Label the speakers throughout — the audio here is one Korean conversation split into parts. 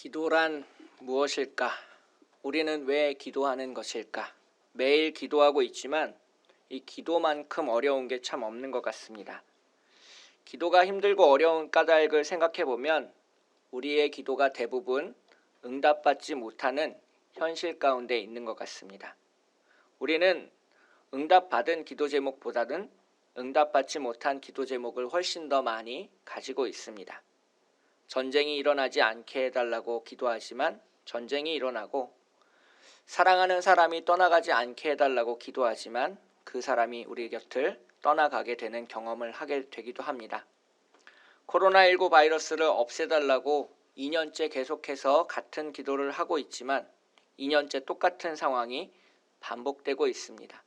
Speaker 1: 기도란 무엇일까? 우리는 왜 기도하는 것일까? 매일 기도하고 있지만 이 기도만큼 어려운 게 참 없는 것 같습니다. 기도가 힘들고 어려운 까닭을 생각해 보면 우리의 기도가 대부분 응답받지 못하는 현실 가운데 있는 것 같습니다. 우리는 응답받은 기도 제목보다는 응답받지 못한 기도 제목을 훨씬 더 많이 가지고 있습니다. 전쟁이 일어나지 않게 해달라고 기도하지만 전쟁이 일어나고, 사랑하는 사람이 떠나가지 않게 해달라고 기도하지만 그 사람이 우리 곁을 떠나가게 되는 경험을 하게 되기도 합니다. 코로나19 바이러스를 없애달라고 2년째 계속해서 같은 기도를 하고 있지만 2년째 똑같은 상황이 반복되고 있습니다.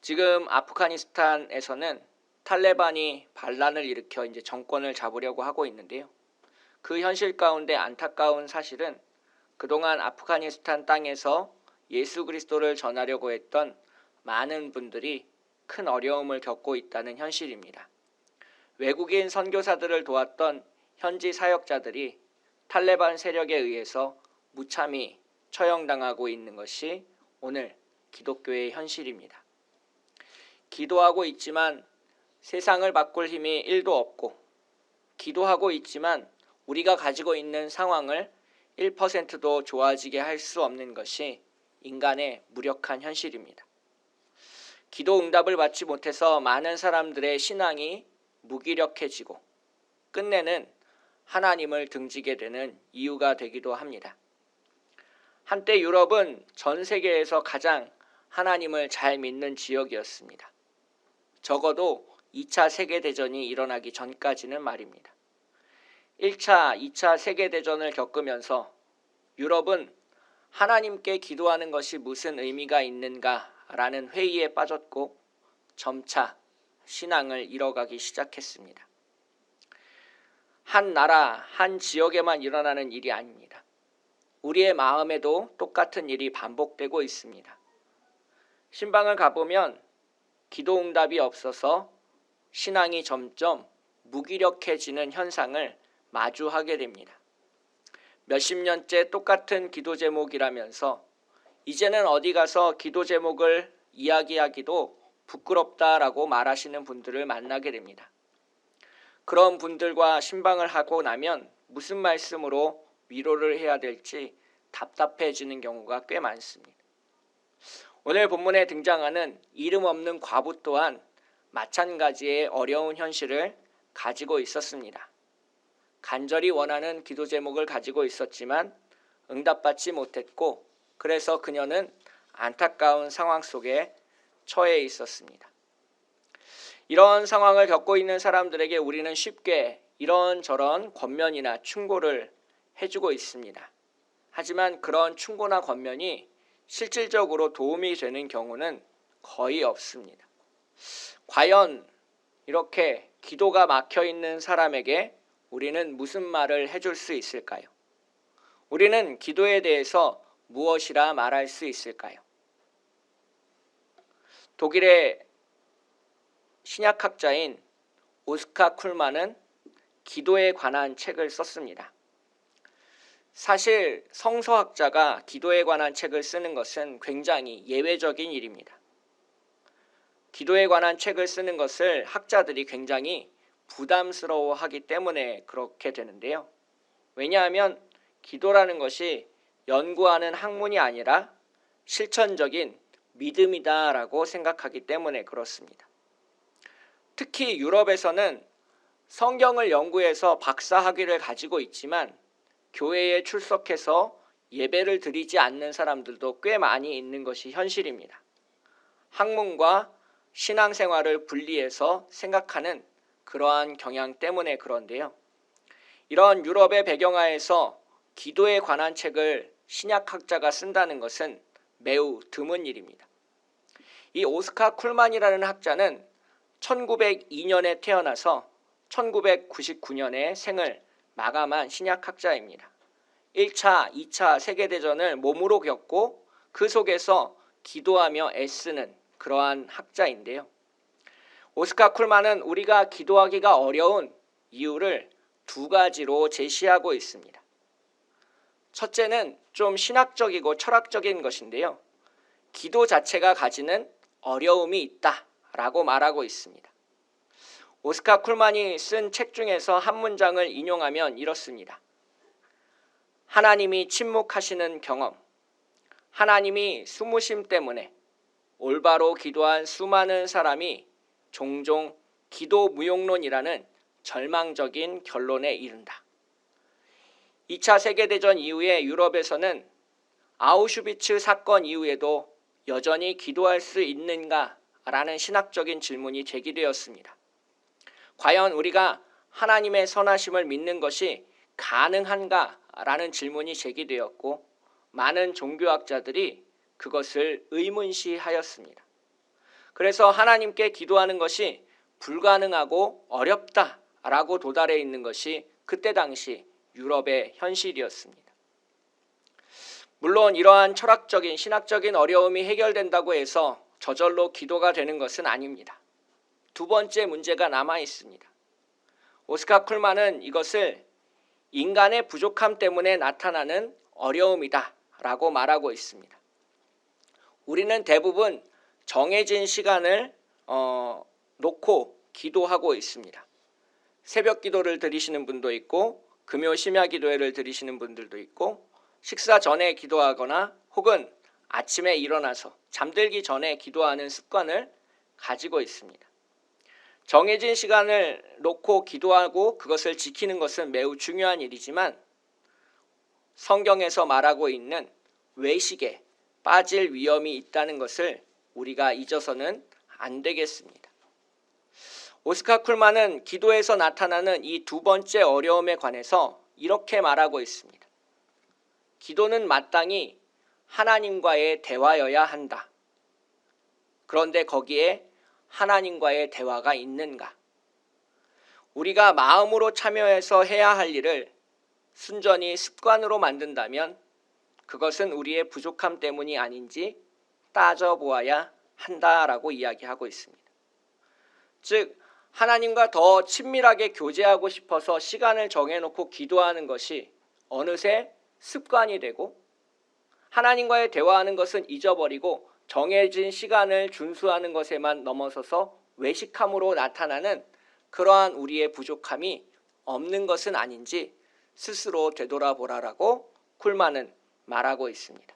Speaker 1: 지금 아프가니스탄에서는 탈레반이 반란을 일으켜 이제 정권을 잡으려고 하고 있는데요. 그 현실 가운데 안타까운 사실은 그동안 아프가니스탄 땅에서 예수 그리스도를 전하려고 했던 많은 분들이 큰 어려움을 겪고 있다는 현실입니다. 외국인 선교사들을 도왔던 현지 사역자들이 탈레반 세력에 의해서 무참히 처형당하고 있는 것이 오늘 기독교의 현실입니다. 기도하고 있지만 세상을 바꿀 힘이 1도 없고, 기도하고 있지만 우리가 가지고 있는 상황을 1%도 좋아지게 할 수 없는 것이 인간의 무력한 현실입니다. 기도 응답을 받지 못해서 많은 사람들의 신앙이 무기력해지고 끝내는 하나님을 등지게 되는 이유가 되기도 합니다. 한때 유럽은 전 세계에서 가장 하나님을 잘 믿는 지역이었습니다. 적어도 2차 세계대전이 일어나기 전까지는 말입니다. 1차, 2차 세계대전을 겪으면서 유럽은 하나님께 기도하는 것이 무슨 의미가 있는가라는 회의에 빠졌고 점차 신앙을 잃어가기 시작했습니다. 한 나라, 한 지역에만 일어나는 일이 아닙니다. 우리의 마음에도 똑같은 일이 반복되고 있습니다. 신방을 가보면 기도 응답이 없어서 신앙이 점점 무기력해지는 현상을 마주하게 됩니다. 몇십 년째 똑같은 기도 제목이라면서 이제는 어디 가서 기도 제목을 이야기하기도 부끄럽다라고 말하시는 분들을 만나게 됩니다. 그런 분들과 신방을 하고 나면 무슨 말씀으로 위로를 해야 될지 답답해지는 경우가 꽤 많습니다. 오늘 본문에 등장하는 이름 없는 과부 또한 마찬가지의 어려운 현실을 가지고 있었습니다. 간절히 원하는 기도 제목을 가지고 있었지만 응답받지 못했고, 그래서 그녀는 안타까운 상황 속에 처해 있었습니다. 이런 상황을 겪고 있는 사람들에게 우리는 쉽게 이런저런 권면이나 충고를 해주고 있습니다. 하지만 그런 충고나 권면이 실질적으로 도움이 되는 경우는 거의 없습니다. 과연 이렇게 기도가 막혀 있는 사람에게 우리는 무슨 말을 해줄 수 있을까요? 우리는 기도에 대해서 무엇이라 말할 수 있을까요? 독일의 신약학자인 오스카 쿨만은 기도에 관한 책을 썼습니다. 사실 성서학자가 기도에 관한 책을 쓰는 것은 굉장히 예외적인 일입니다. 기도에 관한 책을 쓰는 것을 학자들이 굉장히 부담스러워하기 때문에 그렇게 되는데요. 왜냐하면 기도라는 것이 연구하는 학문이 아니라 실천적인 믿음이다라고 생각하기 때문에 그렇습니다. 특히 유럽에서는 성경을 연구해서 박사학위를 가지고 있지만 교회에 출석해서 예배를 드리지 않는 사람들도 꽤 많이 있는 것이 현실입니다. 학문과 신앙생활을 분리해서 생각하는 그러한 경향 때문에 그런데요. 이런 유럽의 배경하에서 기도에 관한 책을 신약학자가 쓴다는 것은 매우 드문 일입니다. 이 오스카 쿨만이라는 학자는 1902년에 태어나서 1999년에 생을 마감한 신약학자입니다. 1차, 2차 세계대전을 몸으로 겪고 그 속에서 기도하며 애쓰는 그러한 학자인데요. 오스카 쿨만은 우리가 기도하기가 어려운 이유를 두 가지로 제시하고 있습니다. 첫째는 좀 신학적이고 철학적인 것인데요. 기도 자체가 가지는 어려움이 있다라고 말하고 있습니다. 오스카 쿨만이 쓴 책 중에서 한 문장을 인용하면 이렇습니다. 하나님이 침묵하시는 경험, 하나님이 숨으심 때문에 올바로 기도한 수많은 사람이 종종 기도 무용론이라는 절망적인 결론에 이른다. 2차 세계대전 이후에 유럽에서는 아우슈비츠 사건 이후에도 여전히 기도할 수 있는가라는 신학적인 질문이 제기되었습니다. 과연 우리가 하나님의 선하심을 믿는 것이 가능한가라는 질문이 제기되었고 많은 종교학자들이 그것을 의문시하였습니다. 그래서 하나님께 기도하는 것이 불가능하고 어렵다라고 도달해 있는 것이 그때 당시 유럽의 현실이었습니다. 물론 이러한 철학적인 신학적인 어려움이 해결된다고 해서 저절로 기도가 되는 것은 아닙니다. 두 번째 문제가 남아 있습니다. 오스카 쿨만은 이것을 인간의 부족함 때문에 나타나는 어려움이다 라고 말하고 있습니다. 우리는 대부분 정해진 시간을 놓고 기도하고 있습니다. 새벽 기도를 드리시는 분도 있고 금요 심야 기도회를 드리시는 분들도 있고 식사 전에 기도하거나 혹은 아침에 일어나서 잠들기 전에 기도하는 습관을 가지고 있습니다. 정해진 시간을 놓고 기도하고 그것을 지키는 것은 매우 중요한 일이지만 성경에서 말하고 있는 외식에 빠질 위험이 있다는 것을 우리가 잊어서는 안 되겠습니다. 오스카 쿨만은 기도에서 나타나는 이 두 번째 어려움에 관해서 이렇게 말하고 있습니다. 기도는 마땅히 하나님과의 대화여야 한다. 그런데 거기에 하나님과의 대화가 있는가? 우리가 마음으로 참여해서 해야 할 일을 순전히 습관으로 만든다면 그것은 우리의 부족함 때문이 아닌지 따져보아야 한다라고 이야기하고 있습니다. 즉 하나님과 더 친밀하게 교제하고 싶어서 시간을 정해놓고 기도하는 것이 어느새 습관이 되고 하나님과의 대화하는 것은 잊어버리고 정해진 시간을 준수하는 것에만 넘어서서 외식함으로 나타나는 그러한 우리의 부족함이 없는 것은 아닌지 스스로 되돌아보라라고 쿨만은 말하고 있습니다.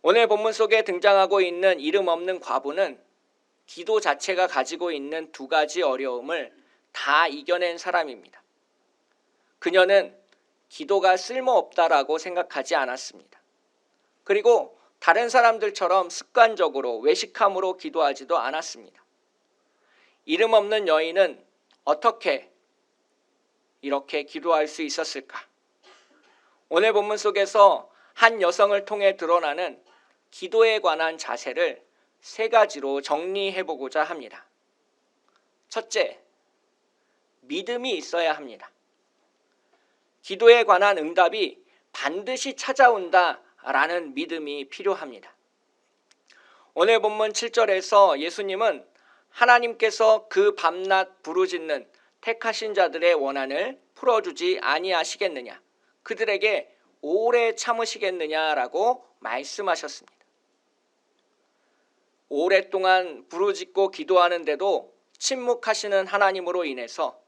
Speaker 1: 오늘 본문 속에 등장하고 있는 이름 없는 과부는 기도 자체가 가지고 있는 두 가지 어려움을 다 이겨낸 사람입니다. 그녀는 기도가 쓸모없다라고 생각하지 않았습니다. 그리고 다른 사람들처럼 습관적으로 외식함으로 기도하지도 않았습니다. 이름 없는 여인은 어떻게 이렇게 기도할 수 있었을까? 오늘 본문 속에서 한 여성을 통해 드러나는 기도에 관한 자세를 세 가지로 정리해보고자 합니다. 첫째, 믿음이 있어야 합니다. 기도에 관한 응답이 반드시 찾아온다라는 믿음이 필요합니다. 오늘 본문 7절에서 예수님은 하나님께서 그 밤낮 부르짖는 택하신 자들의 원한을 풀어주지 아니하시겠느냐, 그들에게 오래 참으시겠느냐라고 말씀하셨습니다. 오랫동안 부르짖고 기도하는데도 침묵하시는 하나님으로 인해서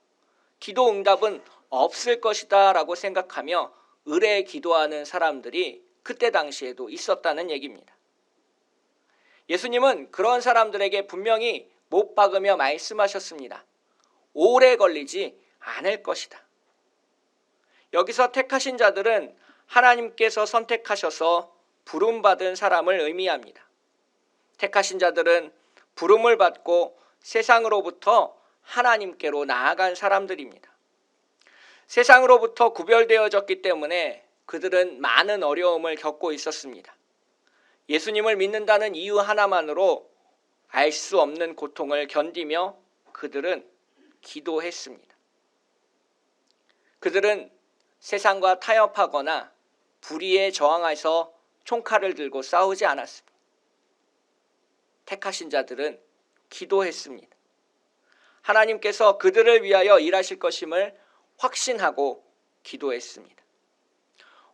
Speaker 1: 기도 응답은 없을 것이다 라고 생각하며 의뢰 기도하는 사람들이 그때 당시에도 있었다는 얘기입니다. 예수님은 그런 사람들에게 분명히 못 박으며 말씀하셨습니다. 오래 걸리지 않을 것이다. 여기서 택하신 자들은 하나님께서 선택하셔서 부름받은 사람을 의미합니다. 택하신 자들은 부름을 받고 세상으로부터 하나님께로 나아간 사람들입니다. 세상으로부터 구별되어졌기 때문에 그들은 많은 어려움을 겪고 있었습니다. 예수님을 믿는다는 이유 하나만으로 알 수 없는 고통을 견디며 그들은 기도했습니다. 그들은 세상과 타협하거나 불의에 저항해서 총칼을 들고 싸우지 않았습니다. 택하신 자들은 기도했습니다. 하나님께서 그들을 위하여 일하실 것임을 확신하고 기도했습니다.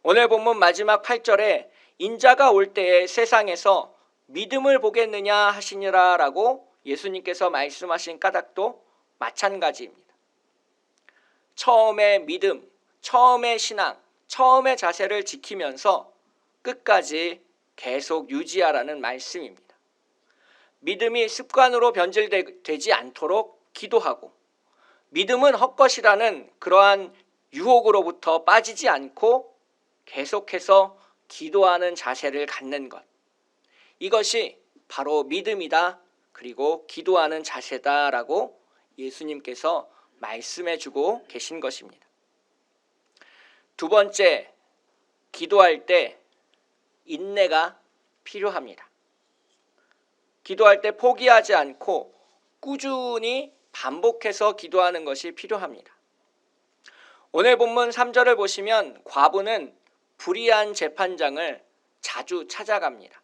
Speaker 1: 오늘 본문 마지막 8절에 인자가 올 때에 세상에서 믿음을 보겠느냐 하시니라 라고 예수님께서 말씀하신 까닭도 마찬가지입니다. 처음의 믿음, 처음의 신앙, 처음의 자세를 지키면서 끝까지 계속 유지하라는 말씀입니다. 믿음이 습관으로 변질되지 않도록 기도하고, 믿음은 헛것이라는 그러한 유혹으로부터 빠지지 않고 계속해서 기도하는 자세를 갖는 것, 이것이 바로 믿음이다, 그리고 기도하는 자세다라고 예수님께서 말씀해 주고 계신 것입니다. 두 번째, 기도할 때 인내가 필요합니다. 기도할 때 포기하지 않고 꾸준히 반복해서 기도하는 것이 필요합니다. 오늘 본문 3절을 보시면 과부는 불의한 재판장을 자주 찾아갑니다.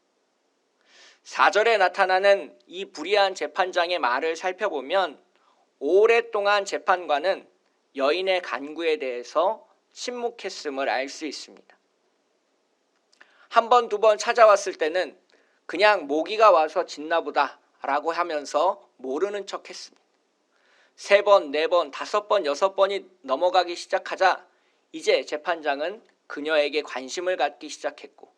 Speaker 1: 4절에 나타나는 이 불의한 재판장의 말을 살펴보면 오랫동안 재판관은 여인의 간구에 대해서 침묵했음을 알 수 있습니다. 한 번, 두 번 찾아왔을 때는 그냥 모기가 와서 짖나 보다 라고 하면서 모르는 척 했습니다. 3번, 4번, 5번, 6번이 넘어가기 시작하자 이제 재판장은 그녀에게 관심을 갖기 시작했고,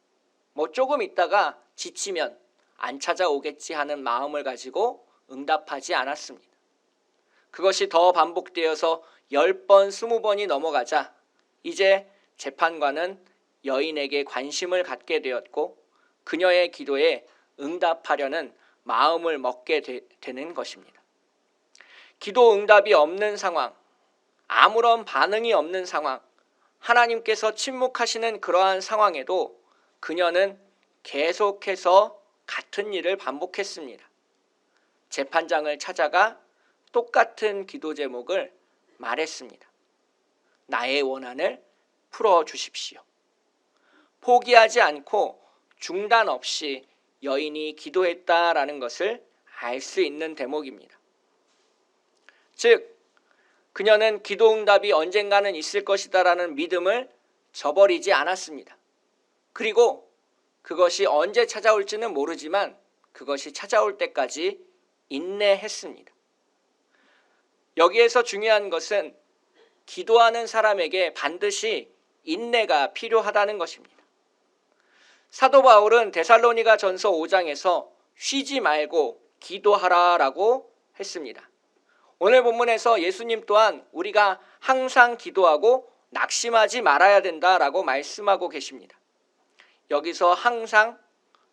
Speaker 1: 조금 있다가 지치면 안 찾아오겠지 하는 마음을 가지고 응답하지 않았습니다. 그것이 더 반복되어서 10번, 20번이 넘어가자 이제 재판관은 여인에게 관심을 갖게 되었고 그녀의 기도에 응답하려는 마음을 먹게 되는 것입니다. 기도 응답이 없는 상황, 아무런 반응이 없는 상황, 하나님께서 침묵하시는 그러한 상황에도 그녀는 계속해서 같은 일을 반복했습니다. 재판장을 찾아가 똑같은 기도 제목을 말했습니다. 나의 원한을 풀어주십시오. 포기하지 않고 중단 없이 여인이 기도했다라는 것을 알 수 있는 대목입니다. 즉, 그녀는 기도 응답이 언젠가는 있을 것이다라는 믿음을 저버리지 않았습니다. 그리고 그것이 언제 찾아올지는 모르지만 그것이 찾아올 때까지 인내했습니다. 여기에서 중요한 것은 기도하는 사람에게 반드시 인내가 필요하다는 것입니다. 사도 바울은 데살로니가 전서 5장에서 쉬지 말고 기도하라라고 했습니다. 오늘 본문에서 예수님 또한 우리가 항상 기도하고 낙심하지 말아야 된다라고 말씀하고 계십니다. 여기서 항상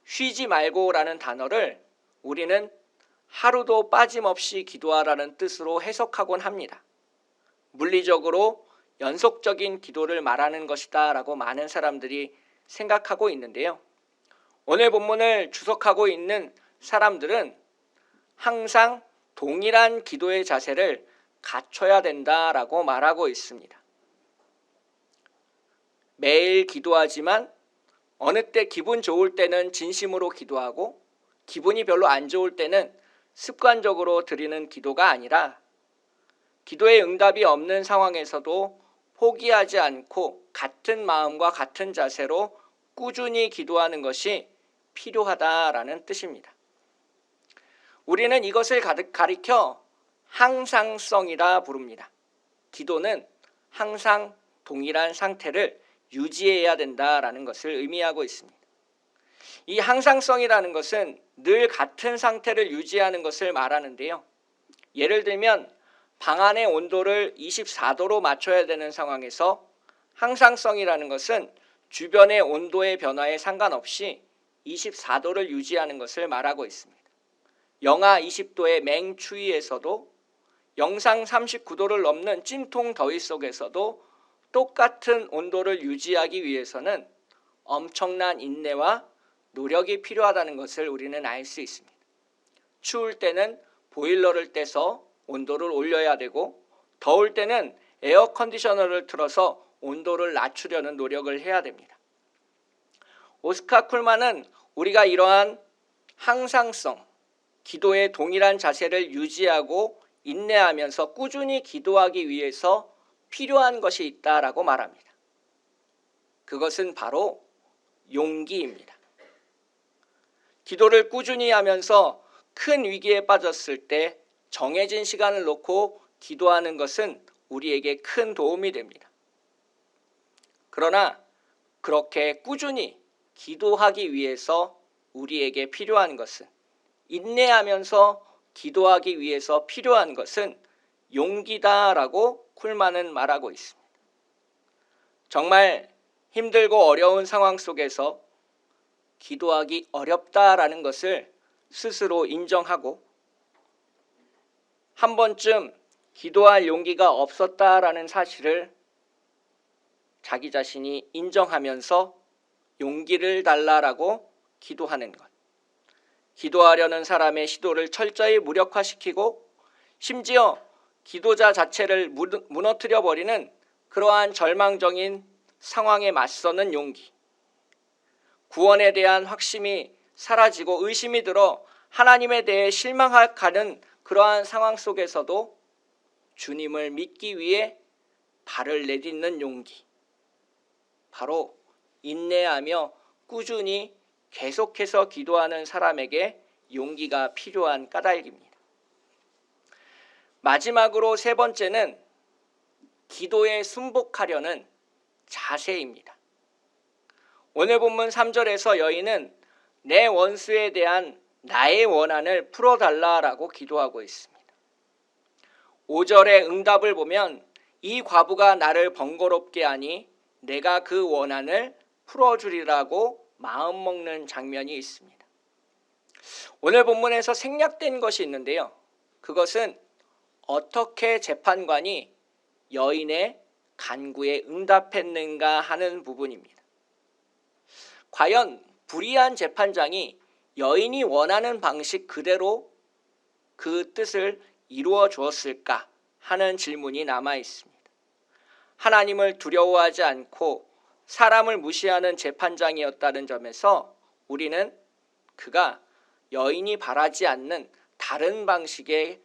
Speaker 1: 쉬지 말고라는 단어를 우리는 하루도 빠짐없이 기도하라는 뜻으로 해석하곤 합니다. 물리적으로 연속적인 기도를 말하는 것이다 라고 많은 사람들이 생각하고 있는데요. 오늘 본문을 주석하고 있는 사람들은 항상 동일한 기도의 자세를 갖춰야 된다라고 말하고 있습니다. 매일 기도하지만 어느 때 기분 좋을 때는 진심으로 기도하고 기분이 별로 안 좋을 때는 습관적으로 드리는 기도가 아니라 기도의 응답이 없는 상황에서도 포기하지 않고 같은 마음과 같은 자세로 꾸준히 기도하는 것이 필요하다라는 뜻입니다. 우리는 이것을 가리켜 항상성이라 부릅니다. 기도는 항상 동일한 상태를 유지해야 된다라는 것을 의미하고 있습니다. 이 항상성이라는 것은 늘 같은 상태를 유지하는 것을 말하는데요. 예를 들면 방 안의 온도를 24도로 맞춰야 되는 상황에서 항상성이라는 것은 주변의 온도의 변화에 상관없이 24도를 유지하는 것을 말하고 있습니다. 영하 20도의 맹추위에서도 영상 39도를 넘는 찜통 더위 속에서도 똑같은 온도를 유지하기 위해서는 엄청난 인내와 노력이 필요하다는 것을 우리는 알 수 있습니다. 추울 때는 보일러를 떼서 온도를 올려야 되고 더울 때는 에어컨디셔너를 틀어서 온도를 낮추려는 노력을 해야 됩니다. 오스카 쿨만은 우리가 이러한 항상성, 기도의 동일한 자세를 유지하고 인내하면서 꾸준히 기도하기 위해서 필요한 것이 있다라고 말합니다. 그것은 바로 용기입니다. 기도를 꾸준히 하면서 큰 위기에 빠졌을 때 정해진 시간을 놓고 기도하는 것은 우리에게 큰 도움이 됩니다. 그러나 그렇게 꾸준히 기도하기 위해서 우리에게 필요한 것은, 인내하면서 기도하기 위해서 필요한 것은 용기다라고 쿨만은 말하고 있습니다. 정말 힘들고 어려운 상황 속에서 기도하기 어렵다라는 것을 스스로 인정하고 한 번쯤 기도할 용기가 없었다라는 사실을 자기 자신이 인정하면서 용기를 달라라고 기도하는 것. 기도하려는 사람의 시도를 철저히 무력화시키고 심지어 기도자 자체를 무너뜨려 버리는 그러한 절망적인 상황에 맞서는 용기. 구원에 대한 확신이 사라지고 의심이 들어 하나님에 대해 실망하는 그러한 상황 속에서도 주님을 믿기 위해 발을 내딛는 용기. 바로 인내하며 꾸준히 계속해서 기도하는 사람에게 용기가 필요한 까닭입니다. 마지막으로 세 번째는 기도에 순복하려는 자세입니다. 오늘 본문 3절에서 여인은 내 원수에 대한 나의 원한을 풀어달라라고 기도하고 있습니다. 5절의 응답을 보면 이 과부가 나를 번거롭게 하니 내가 그 원한을 풀어주리라고 마음먹는 장면이 있습니다. 오늘 본문에서 생략된 것이 있는데요. 그것은 어떻게 재판관이 여인의 간구에 응답했는가 하는 부분입니다. 과연 불의한 재판장이 여인이 원하는 방식 그대로 그 뜻을 이루어 주었을까 하는 질문이 남아 있습니다. 하나님을 두려워하지 않고 사람을 무시하는 재판장이었다는 점에서 우리는 그가 여인이 바라지 않는 다른 방식의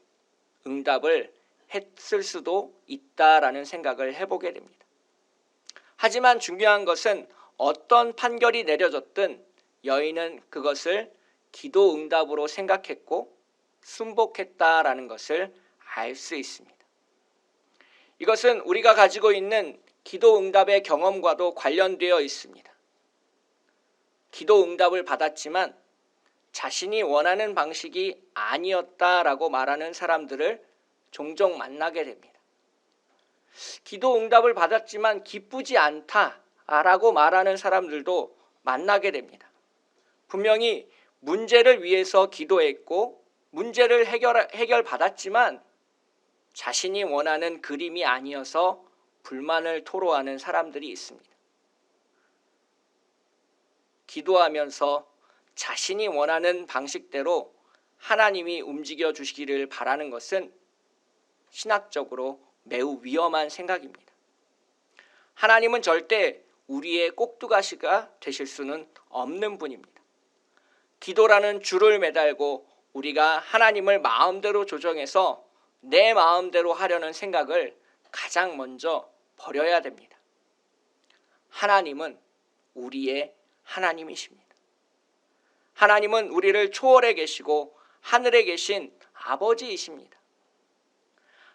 Speaker 1: 응답을 했을 수도 있다라는 생각을 해보게 됩니다. 하지만 중요한 것은 어떤 판결이 내려졌든 여인은 그것을 기도 응답으로 생각했고 순복했다라는 것을 알 수 있습니다. 이것은 우리가 가지고 있는 기도 응답의 경험과도 관련되어 있습니다. 기도 응답을 받았지만 자신이 원하는 방식이 아니었다라고 말하는 사람들을 종종 만나게 됩니다. 기도 응답을 받았지만 기쁘지 않다라고 말하는 사람들도 만나게 됩니다. 분명히 문제를 위해서 기도했고 문제를 해결받았지만 자신이 원하는 그림이 아니어서 불만을 토로하는 사람들이 있습니다. 기도하면서 자신이 원하는 방식대로 하나님이 움직여 주시기를 바라는 것은 신학적으로 매우 위험한 생각입니다. 하나님은 절대 우리의 꼭두가시가 되실 수는 없는 분입니다. 기도라는 줄을 매달고 우리가 하나님을 마음대로 조정해서 내 마음대로 하려는 생각을 가장 먼저 버려야 됩니다. 하나님은 우리의 하나님이십니다. 하나님은 우리를 초월해 계시고 하늘에 계신 아버지이십니다.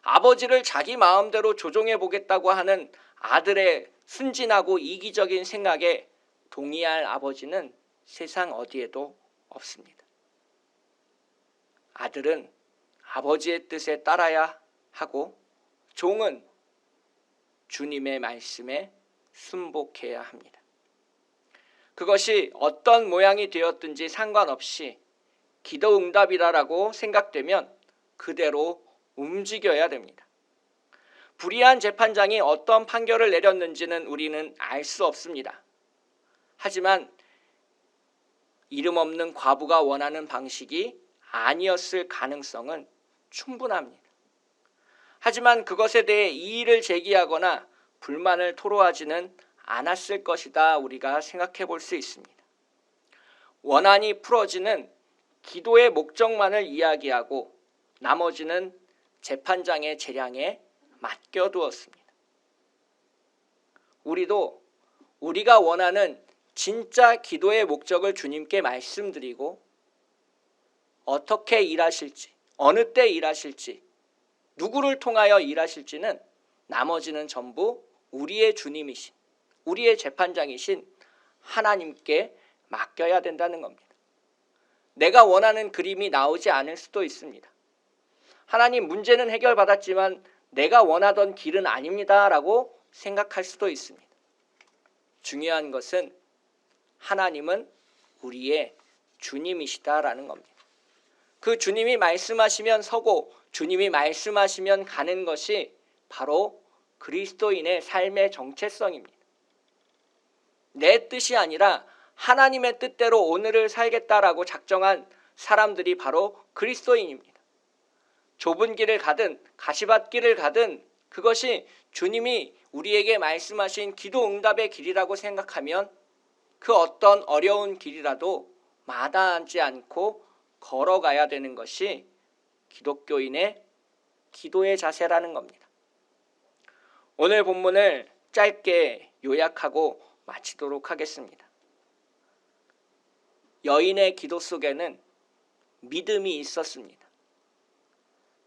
Speaker 1: 아버지를 자기 마음대로 조종해 보겠다고 하는 아들의 순진하고 이기적인 생각에 동의할 아버지는 세상 어디에도 없습니다. 아들은 아버지의 뜻에 따라야 하고 종은 주님의 말씀에 순복해야 합니다. 그것이 어떤 모양이 되었든지 상관없이 기도 응답이라고 생각되면 그대로 움직여야 됩니다. 불의한 재판장이 어떤 판결을 내렸는지는 우리는 알 수 없습니다. 하지만 이름 없는 과부가 원하는 방식이 아니었을 가능성은 충분합니다. 하지만 그것에 대해 이의를 제기하거나 불만을 토로하지는 않았을 것이다 우리가 생각해 볼 수 있습니다. 원한이 풀어지는 기도의 목적만을 이야기하고 나머지는 재판장의 재량에 맡겨두었습니다. 우리도 우리가 원하는 진짜 기도의 목적을 주님께 말씀드리고 어떻게 일하실지, 어느 때 일하실지, 누구를 통하여 일하실지는 나머지는 전부 우리의 주님이신, 우리의 재판장이신 하나님께 맡겨야 된다는 겁니다. 내가 원하는 그림이 나오지 않을 수도 있습니다. 하나님, 문제는 해결받았지만 내가 원하던 길은 아닙니다 라고 생각할 수도 있습니다. 중요한 것은 하나님은 우리의 주님이시다라는 겁니다. 그 주님이 말씀하시면 서고 주님이 말씀하시면 가는 것이 바로 그리스도인의 삶의 정체성입니다. 내 뜻이 아니라 하나님의 뜻대로 오늘을 살겠다라고 작정한 사람들이 바로 그리스도인입니다. 좁은 길을 가든 가시밭길을 가든 그것이 주님이 우리에게 말씀하신 기도 응답의 길이라고 생각하면 그 어떤 어려운 길이라도 마다하지 않고 걸어가야 되는 것이 기독교인의 기도의 자세라는 겁니다. 오늘 본문을 짧게 요약하고 마치도록 하겠습니다. 여인의 기도 속에는 믿음이 있었습니다.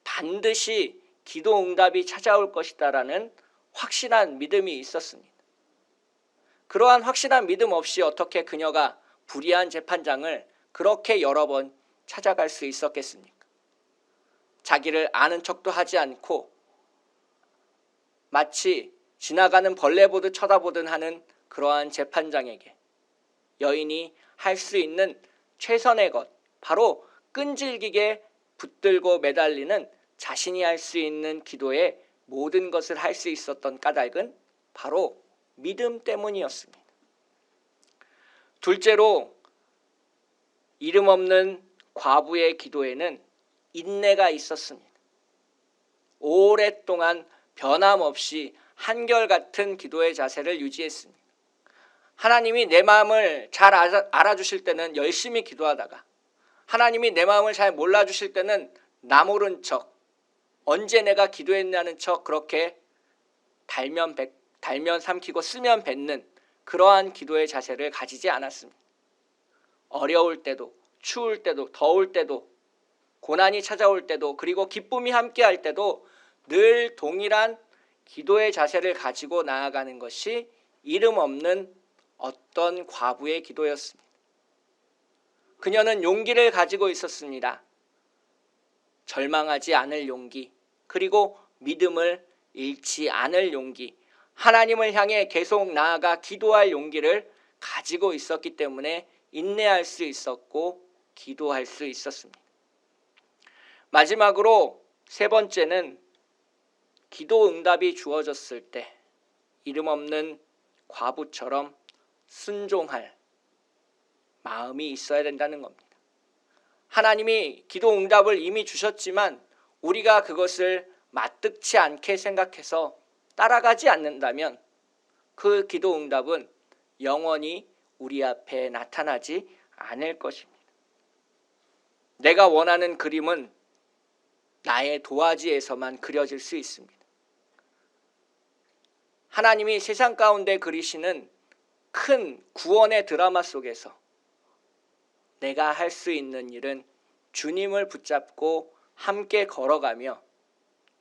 Speaker 1: 반드시 기도 응답이 찾아올 것이다라는 확실한 믿음이 있었습니다. 그러한 확실한 믿음 없이 어떻게 그녀가 불의한 재판장을 그렇게 여러 번 찾아갈 수 있었겠습니까? 자기를 아는 척도 하지 않고 마치 지나가는 벌레 보듯 쳐다보든 하는 그러한 재판장에게 여인이 할 수 있는 최선의 것, 바로 끈질기게 붙들고 매달리는 자신이 할 수 있는 기도에 모든 것을 할 수 있었던 까닭은 바로 믿음 때문이었습니다. 둘째로, 이름 없는 과부의 기도에는 인내가 있었습니다. 오랫동안 변함없이 한결같은 기도의 자세를 유지했습니다. 하나님이 내 마음을 잘 알아주실 때는 열심히 기도하다가 하나님이 내 마음을 잘 몰라주실 때는 나 모른 척, 언제 내가 기도했냐는 척 그렇게 달면 삼키고 쓰면 뱉는 그러한 기도의 자세를 가지지 않았습니다. 어려울 때도, 추울 때도, 더울 때도, 고난이 찾아올 때도, 그리고 기쁨이 함께할 때도 늘 동일한 기도의 자세를 가지고 나아가는 것이 이름 없는 어떤 과부의 기도였습니다. 그녀는 용기를 가지고 있었습니다. 절망하지 않을 용기, 그리고 믿음을 잃지 않을 용기, 하나님을 향해 계속 나아가 기도할 용기를 가지고 있었기 때문에 인내할 수 있었고 기도할 수 있었습니다. 마지막으로 세 번째는 기도 응답이 주어졌을 때 이름 없는 과부처럼 순종할 마음이 있어야 된다는 겁니다. 하나님이 기도 응답을 이미 주셨지만 우리가 그것을 마뜩치 않게 생각해서 따라가지 않는다면 그 기도 응답은 영원히 우리 앞에 나타나지 않을 것입니다. 내가 원하는 그림은 나의 도화지에서만 그려질 수 있습니다. 하나님이 세상 가운데 그리시는 큰 구원의 드라마 속에서 내가 할 수 있는 일은 주님을 붙잡고 함께 걸어가며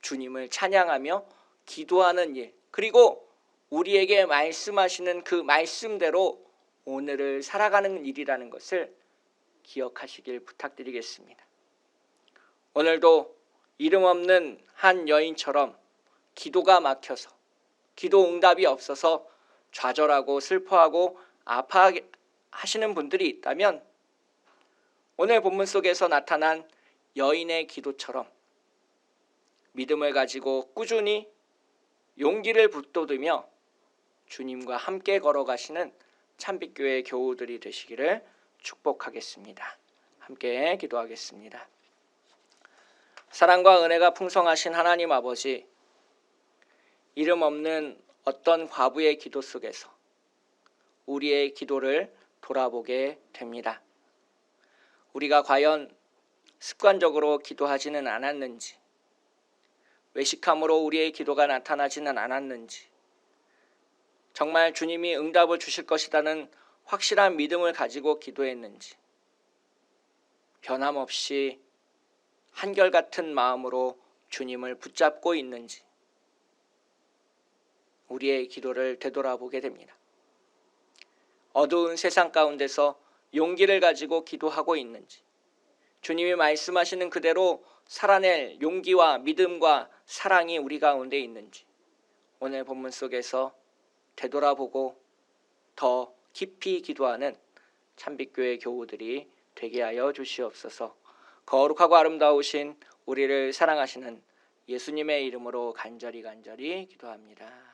Speaker 1: 주님을 찬양하며 기도하는 일, 그리고 우리에게 말씀하시는 그 말씀대로 오늘을 살아가는 일이라는 것을 기억하시길 부탁드리겠습니다. 오늘도 이름 없는 한 여인처럼 기도가 막혀서 기도 응답이 없어서 좌절하고 슬퍼하고 아파하시는 분들이 있다면 오늘 본문 속에서 나타난 여인의 기도처럼 믿음을 가지고 꾸준히 용기를 붙돋으며 주님과 함께 걸어가시는 참빛교회 교우들이 되시기를 축복하겠습니다. 함께 기도하겠습니다. 사랑과 은혜가 풍성하신 하나님 아버지, 이름 없는 어떤 과부의 기도 속에서 우리의 기도를 돌아보게 됩니다. 우리가 과연 습관적으로 기도하지는 않았는지, 외식함으로 우리의 기도가 나타나지는 않았는지, 정말 주님이 응답을 주실 것이라는 확실한 믿음을 가지고 기도했는지, 변함없이 한결같은 마음으로 주님을 붙잡고 있는지 우리의 기도를 되돌아보게 됩니다. 어두운 세상 가운데서 용기를 가지고 기도하고 있는지, 주님이 말씀하시는 그대로 살아낼 용기와 믿음과 사랑이 우리 가운데 있는지 오늘 본문 속에서 되돌아보고 더 깊이 기도하는 참빛교회 교우들이 되게 하여 주시옵소서. 거룩하고 아름다우신 우리를 사랑하시는 예수님의 이름으로 간절히 기도합니다.